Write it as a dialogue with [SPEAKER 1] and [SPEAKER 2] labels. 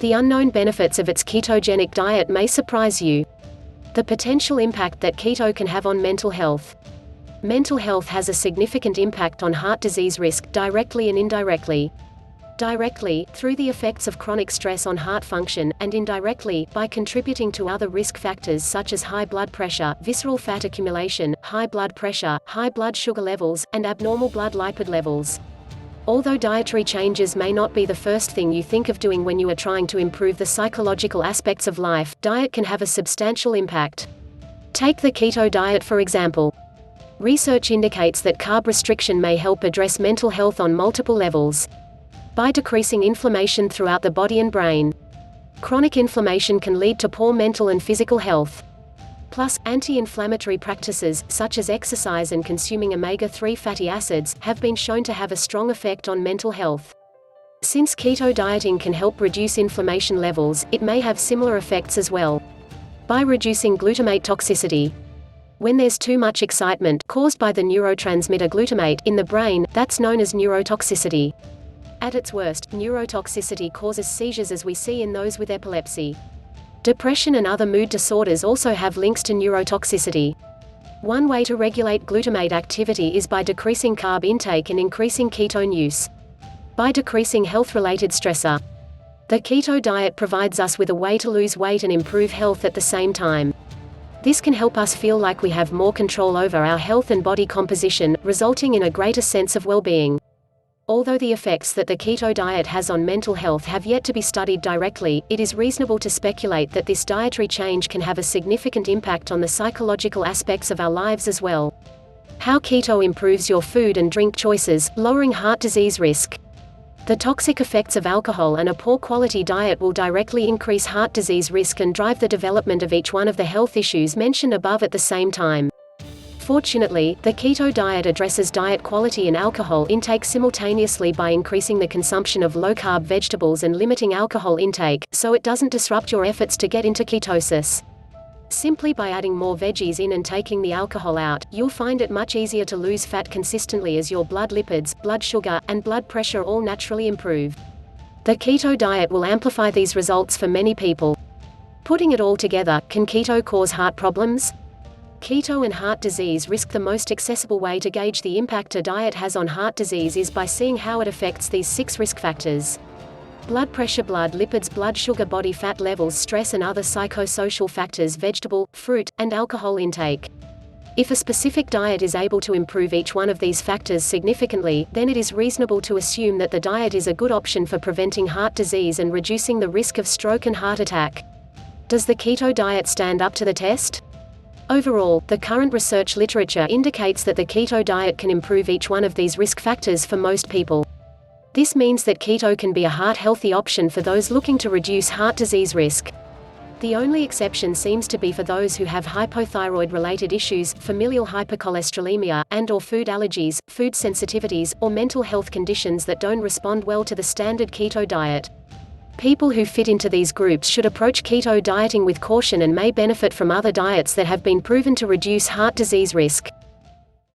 [SPEAKER 1] The unknown benefits of its ketogenic diet may surprise you. The potential impact that keto can have on mental health. Mental health has a significant impact on heart disease risk, directly and indirectly. Directly, through the effects of chronic stress on heart function, and indirectly, by contributing to other risk factors such as high blood pressure, visceral fat accumulation, high blood pressure, high blood sugar levels, and abnormal blood lipid levels. Although dietary changes may not be the first thing you think of doing when you are trying to improve the psychological aspects of life, diet can have a substantial impact. Take the keto diet for example. Research indicates that carb restriction may help address mental health on multiple levels. By decreasing inflammation throughout the body and brain. Chronic inflammation can lead to poor mental and physical health. Plus, anti-inflammatory practices, such as exercise and consuming omega-3 fatty acids, have been shown to have a strong effect on mental health. Since keto dieting can help reduce inflammation levels, it may have similar effects as well. By reducing glutamate toxicity. When there's too much excitement, caused by the neurotransmitter glutamate, in the brain, that's known as neurotoxicity. At its worst, neurotoxicity causes seizures as we see in those with epilepsy. Depression and other mood disorders also have links to neurotoxicity. One way to regulate glutamate activity is by decreasing carb intake and increasing ketone use. By decreasing health-related stressor. The keto diet provides us with a way to lose weight and improve health at the same time. This can help us feel like we have more control over our health and body composition, resulting in a greater sense of well-being. Although the effects that the keto diet has on mental health have yet to be studied directly, it is reasonable to speculate that this dietary change can have a significant impact on the psychological aspects of our lives as well. How keto improves your food and drink choices, lowering heart disease risk. The toxic effects of alcohol and a poor quality diet will directly increase heart disease risk and drive the development of each one of the health issues mentioned above at the same time. Fortunately, the keto diet addresses diet quality and alcohol intake simultaneously by increasing the consumption of low-carb vegetables and limiting alcohol intake, so it doesn't disrupt your efforts to get into ketosis. Simply by adding more veggies in and taking the alcohol out, you'll find it much easier to lose fat consistently as your blood lipids, blood sugar, and blood pressure all naturally improve. The keto diet will amplify these results for many people. Putting it all together, can keto cause heart problems? Keto and heart disease risk. The most accessible way to gauge the impact a diet has on heart disease is by seeing how it affects these 6 risk factors. Blood pressure, blood lipids, blood sugar, body fat levels, stress and other psychosocial factors, vegetable, fruit, and alcohol intake. If a specific diet is able to improve each one of these factors significantly, then it is reasonable to assume that the diet is a good option for preventing heart disease and reducing the risk of stroke and heart attack. Does the keto diet stand up to the test? Overall, the current research literature indicates that the keto diet can improve each one of these risk factors for most people. This means that keto can be a heart-healthy option for those looking to reduce heart disease risk. The only exception seems to be for those who have hypothyroid-related issues, familial hypercholesterolemia, and/or food allergies, food sensitivities, or mental health conditions that don't respond well to the standard keto diet. People who fit into these groups should approach keto dieting with caution and may benefit from other diets that have been proven to reduce heart disease risk.